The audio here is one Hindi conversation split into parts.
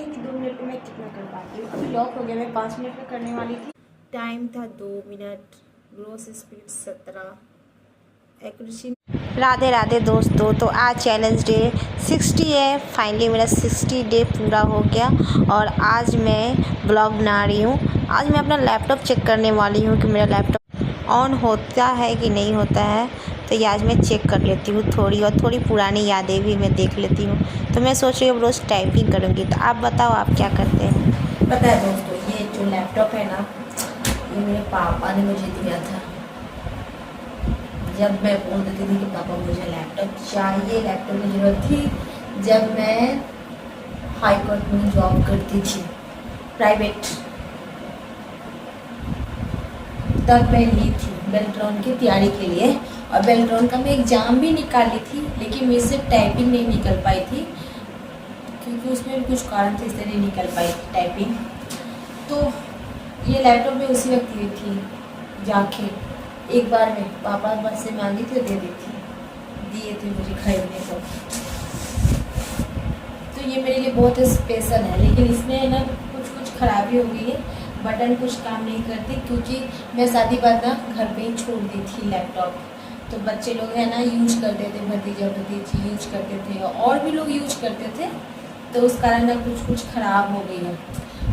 हैं कि 2 मिनट में मैं कितना कर पाती हूँ। अभी लॉक हो गया, मैं 5 मिनट में करने वाली थी। टाइम था 2 minute, gross speed 17, accuracy. Radhe Radhe दोस्तों, तो आज चैलेंज डे 60 है। फाइनली मेरा 60 डे पूरा हो गया और आज मैं ब्लॉग बना रही हूँ। आज मैं अपना लैपटॉप चेक करने वाली हूँ कि मेरा लैपटॉप ऑन होता है कि नहीं होता है। तो ये आज मैं चेक कर लेती हूँ थोड़ी पुरानी यादें भी मैं देख लेती हूँ। तो मैं सोच रही हूँ रोज़ टाइपिंग करूँगी। तो आप बताओ आप क्या करते हैं। पता है दोस्तों, ये जो लैपटॉप है ना, ये मेरे पापा ने मुझे दिया था। जब मैं बोल देती थी कि पापा मुझे लैपटॉप चाहिए, लैपटॉप की ज़रूरत थी, जब मैं हाई कोर्ट में जॉब करती थी प्राइवेट, तब मैं ली थी बेल्ट्रॉन की तैयारी के लिए। और बेल्ट्रॉन का मैं एग्ज़ाम भी निकाली थी, लेकिन मेरे से टाइपिंग नहीं निकल पाई थी क्योंकि उसमें भी कुछ कारण थे, इसलिए नहीं निकल पाई थी टाइपिंग। तो ये लैपटॉप में उसी वक्त ली थी जाके, एक बार में पापा बस से मांगी थी, दे दी थी, दिए थे मुझे खरीदने को। तो ये मेरे लिए बहुत स्पेशल है, लेकिन इसमें ना कुछ खराबी हो गई है। बटन कुछ काम नहीं करती क्योंकि मैं शादी बाद ना घर पे ही छोड़ दी थी लैपटॉप। तो बच्चे लोग हैं ना यूज करते थे, भतीजा भतीजी यूज करते थे और भी लोग यूज करते थे। तो उस कारण ना कुछ खराब हो गई है।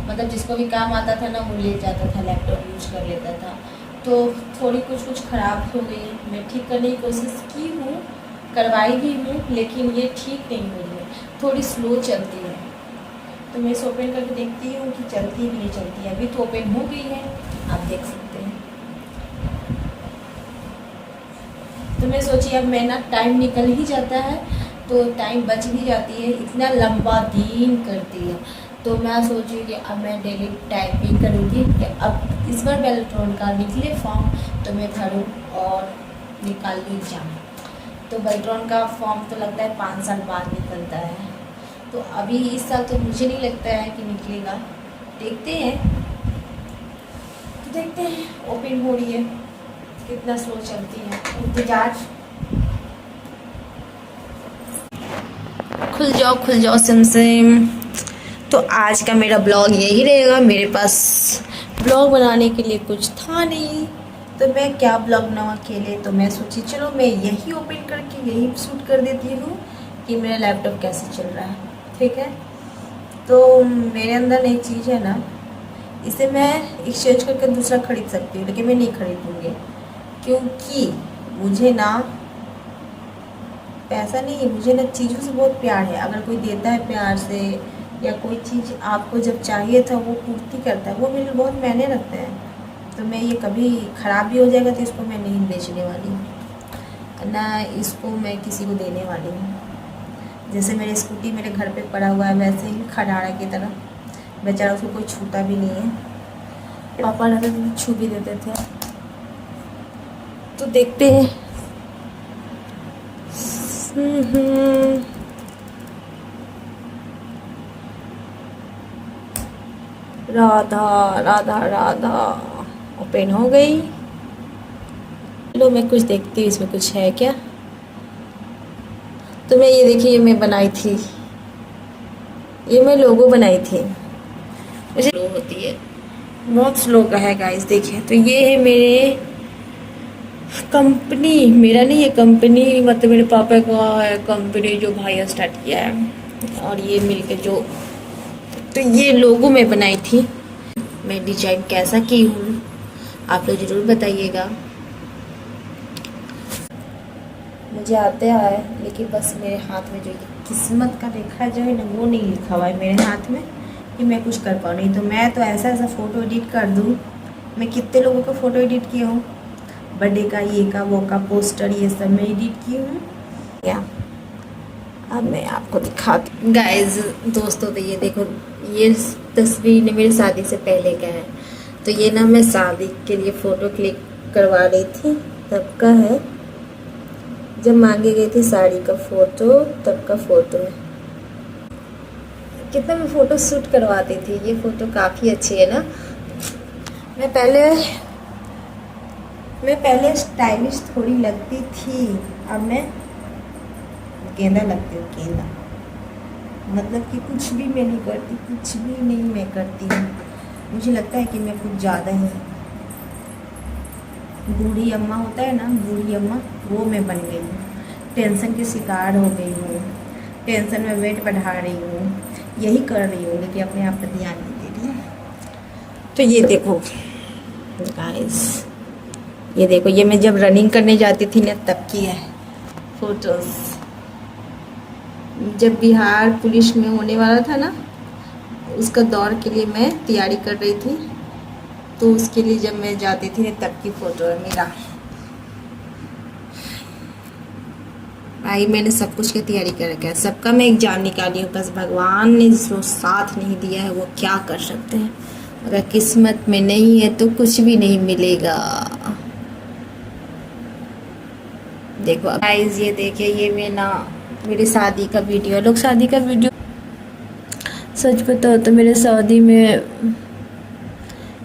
मतलब जिसको भी काम आता था ना वो ले जाता था, लैपटॉप यूज कर लेता था। तो थोड़ी कुछ ख़राब हो गई है। मैं ठीक करने की कोशिश की हूँ, करवाई भी हूँ, लेकिन ये ठीक नहीं हो रही है, थोड़ी स्लो चलती है। तो मैं इसे ओपन करके देखती हूँ कि चलती भी नहीं चलती है। अभी तो ओपन हो गई है, आप देख सकते हैं। तो मैं सोची अब मैं ना टाइम निकल ही जाता है तो टाइम बच भी जाती है, इतना लंबा दिन करती है। तो मैं सोची कि अब मैं डेली टाइपिंग करूँगी कि अब इस बार बेल्ट्रॉन का निकले फॉर्म तो मैं भरूँ और निकाल ली एग्जाम। तो बेल्ट्रॉन का फॉर्म तो लगता है 5 साल बाद निकलता है। तो अभी इस साल तो मुझे नहीं लगता है कि निकलेगा, देखते हैं। तो देखते हैं, ओपन हो रही है, कितना स्लो चलती है, इंतजार। खुल जाओ सिम। तो आज का मेरा ब्लॉग यही रहेगा। मेरे पास ब्लॉग बनाने के लिए कुछ था नहीं, तो मैं क्या ब्लॉग बनाऊँ अकेले। तो मैं सोची चलो मैं यही ओपन करके यही शूट कर देती हूँ कि मेरा लैपटॉप कैसे चल रहा है, ठीक है। तो मेरे अंदर एक चीज़ है ना, इसे मैं एक्सचेंज करके दूसरा ख़रीद सकती हूँ, लेकिन मैं नहीं खरीदूँगी क्योंकि मुझे ना पैसा नहीं, मुझे ना चीज़ों से बहुत प्यार है। अगर कोई देता है प्यार से या कोई चीज़ आपको जब चाहिए था वो पूर्ति करता है, वो मेरे लिए बहुत मायने रखते हैं। तो मैं ये कभी ख़राब भी हो जाएगा तो इसको मैं नहीं बेचने वाली हूँ ना, इसको मैं किसी को देने वाली हूँ। जैसे मेरी स्कूटी मेरे घर पे पड़ा हुआ है, वैसे ही खटारा की तरह, बेचारा उसको कोई छूता भी नहीं है। पापा रहते थे छू भी देते थे। तो देखते हैं। राधा राधा राधा ओपन हो गई। चलो मैं कुछ देखती हूँ इसमें कुछ है क्या। तो मैं ये देखिए, मैं बनाई थी, ये मैं लोगो बनाई थी। मुझे स्लो होती है, बहुत स्लो का है गाइस। देखिए तो ये है मेरे कंपनी, मेरा नहीं है कंपनी, मतलब मेरे पापा का है कंपनी जो भाई स्टार्ट किया है। और ये मिलके जो, तो ये लोगो मैं बनाई थी। मैं डिजाइन कैसा की हूँ आप लोग ज़रूर बताइएगा। मुझे आते है, लेकिन बस मेरे हाथ में जो किस्मत का रेखा जो है ना वो नहीं लिखा हुआ है मेरे हाथ में कि मैं कुछ कर पाऊँ। नहीं तो मैं तो ऐसा फ़ोटो एडिट कर दूँ। मैं कितने लोगों का फ़ोटो एडिट किया हूँ, बर्थडे का, ये का, वो का, पोस्टर, ये सब मैं एडिट की हूँ। क्या अब मैं आपको दिखाती हूँ गाइस। दोस्तों तो ये देखो, ये तस्वीर मेरी शादी से पहले का है। तो ये ना मैं शादी के लिए फ़ोटो क्लिक करवा रही थी, तब का है, जब मांगी गई थी साड़ी का फ़ोटो, तब का फ़ोटो है। कितना मैं फ़ोटो शूट करवाती थी। ये फ़ोटो काफ़ी अच्छी है ना। मैं पहले स्टाइलिश थोड़ी लगती थी, अब मैं गेंदा लगती हूँ, गेंदा। मतलब कि कुछ भी मैं नहीं करती, कुछ भी नहीं मैं करती हूँ। मुझे लगता है कि मैं कुछ ज़्यादा ही बूढ़ी अम्मा होता है ना, बूढ़ी अम्मा, वो मैं बन गई हूँ। टेंशन की शिकार हो गई हूँ, टेंशन में वेट बढ़ा रही हूँ, यही कर रही हूँ, लेकिन अपने आप पर ध्यान नहीं दे रही है। तो ये देखो गाइस, ये देखो, ये मैं जब रनिंग करने जाती थी ना तब की है फोटोज़। जब बिहार पुलिस में होने वाला था ना, उसका दौड़ के लिए मैं तैयारी कर रही थी, तो उसके लिए जब मैं जाती थी ना तब की फ़ोटो है मेरा। भाई मैंने सब कुछ की तैयारी कर रखा है, सबका मैं एग्जाम निकाली हूँ, बस भगवान ने जो साथ नहीं दिया है वो क्या कर सकते हैं। अगर किस्मत में नहीं है तो कुछ भी नहीं मिलेगा। देखो गाइस, ये देखिए, ये मेरी शादी का वीडियो। लोग शादी का वीडियो, सच बताओ तो मेरे शादी में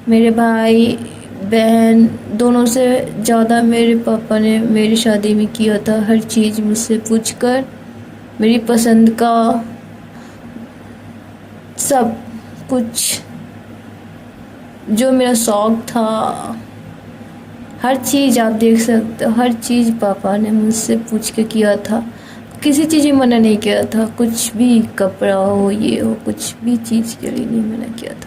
मेरे भाई बहन दोनों से ज़्यादा मेरे पापा ने मेरी शादी में किया था। हर चीज़ मुझसे पूछकर, मेरी पसंद का सब कुछ, जो मेरा शौक़ था, हर चीज़ आप देख सकते हो, हर चीज़ पापा ने मुझसे पूछ के किया था। किसी चीज़ में मना नहीं किया था, कुछ भी, कपड़ा हो, ये हो, कुछ भी चीज़ के लिए नहीं मना किया था।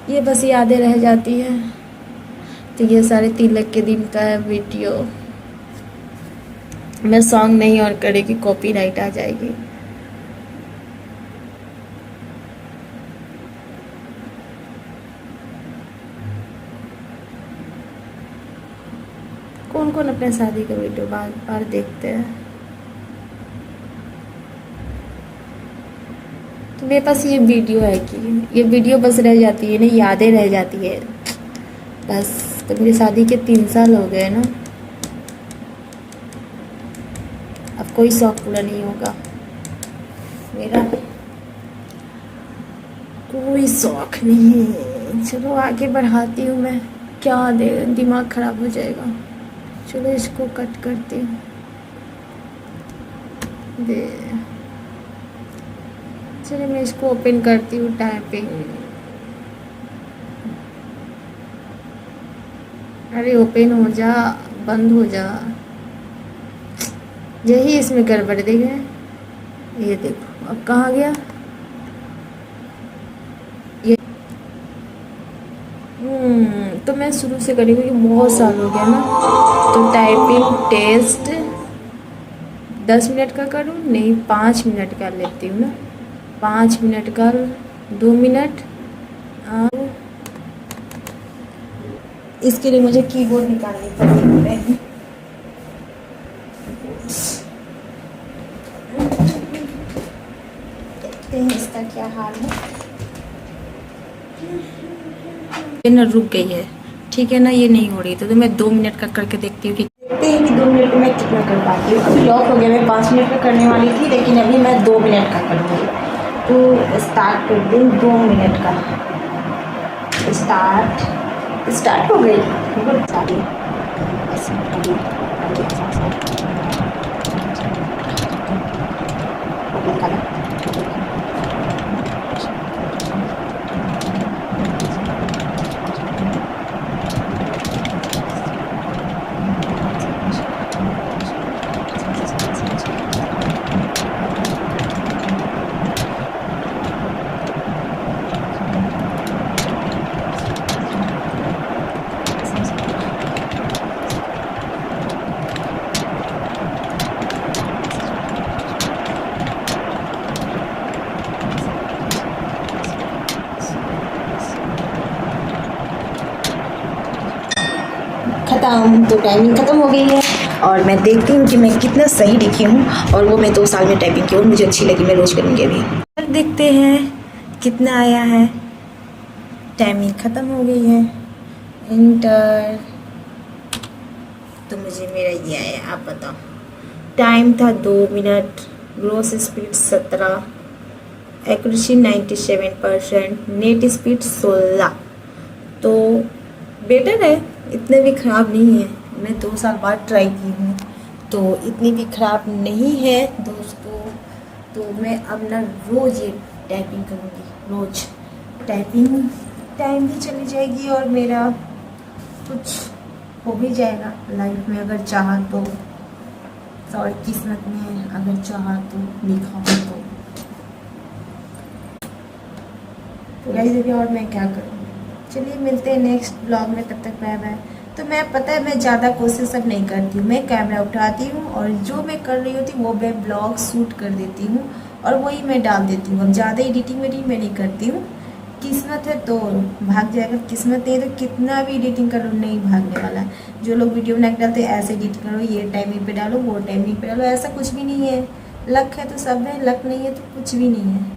ये बस यादें रह जाती है। तो ये सारे तिलक के दिन का है वीडियो। मैं सॉन्ग नहीं ऑन करेगी, कॉपीराइट आ जाएगी। कौन कौन अपने शादी का वीडियो बार बार देखते हैं? तो मेरे पास ये वीडियो है कि ये वीडियो बस रह जाती है ना, यादें रह जाती है बस। तो मेरी शादी के 3 साल हो गए ना, अब कोई शौक पूरा नहीं होगा मेरा, कोई शौक नहीं। चलो आगे बढ़ाती हूँ मैं, क्या दे, दिमाग खराब हो जाएगा। चलो इसको कट करती हूँ। चलो मैं इसको ओपन करती हूँ, टाइपिंग। अरे ओपन हो जा, बंद हो जा, यही इसमें गड़बड़ देगा। ये देखो अब कहाँ गया ये। तो मैं शुरू से करी क्योंकि बहुत साल हो गया ना। तो टाइपिंग टेस्ट 10 मिनट का करूँ, नहीं 5 मिनट का लेती हूँ ना, 5 मिनट का, 2 मिनट। और इसके लिए मुझे कीबोर्ड निकालनी पड़ेगी। देखते हैं इसका क्या हाल है। ये ना रुक गई है, ठीक है ना, ये नहीं हो रही। तो मैं 2 मिनट का करके देखती हूँ कि 2 मिनट में मैं कितना कर पाती हूँ। अभी लॉक हो गया, मैं 5 मिनट का करने वाली थी, लेकिन अभी मैं 2 मिनट का करूँगी। तो स्टार्ट कर दूँ 2 मिनट का। स्टार्ट हो गई। ख़त्म। तो टाइमिंग ख़त्म हो गई है और मैं देखती हूँ कि मैं कितना सही लिखी हूँ। और वो मैं 2 साल में टाइपिंग की और मुझे अच्छी लगी, मैं रोज़ करूँगी अभी। देखते हैं कितना आया है। टाइमिंग ख़त्म हो गई है। इंटर। तो मुझे मेरा ये आया, आप बताओ। टाइम था 2 minute, gross speed 17, accuracy 97%, net speed 16। तो बेटर है, इतने भी ख़राब नहीं है। मैं 2 साल बाद ट्राई की हूँ तो इतनी भी ख़राब नहीं है दोस्तों। तो मैं अब ना रोज़ ये टाइपिंग करूँगी, रोज़ टाइपिंग, टाइम भी चली जाएगी और मेरा कुछ हो भी जाएगा लाइफ में, अगर चाहा तो। सॉरी, किस्मत में अगर चाहा तो, लिखा हो तो गाइस देखिए। और मैं क्या करूँ, चलिए मिलते हैं नेक्स्ट ब्लॉग में, तब तक बाय बाय। तो मैं पता है मैं ज़्यादा कोशिश अब नहीं करती हूँ, मैं कैमरा उठाती हूँ और जो मैं कर रही होती हूँ वो मैं ब्लॉग शूट कर देती हूँ और वही मैं डाल देती हूँ। अब ज़्यादा एडिटिंग वेडिटिंग मैं नहीं करती हूँ। किस्मत है तो भाग जाएगा, किस्मत नहीं तो कितना भी एडिटिंग करो नहीं भागने वाला है। जो लोग वीडियो बना के डालते हैं ऐसे एडिट करो, ये टाइमिंग पे डालो, वो टाइमिंग पे डालो, ऐसा कुछ भी नहीं है। लक है तो सब है, लक नहीं है तो कुछ भी नहीं है।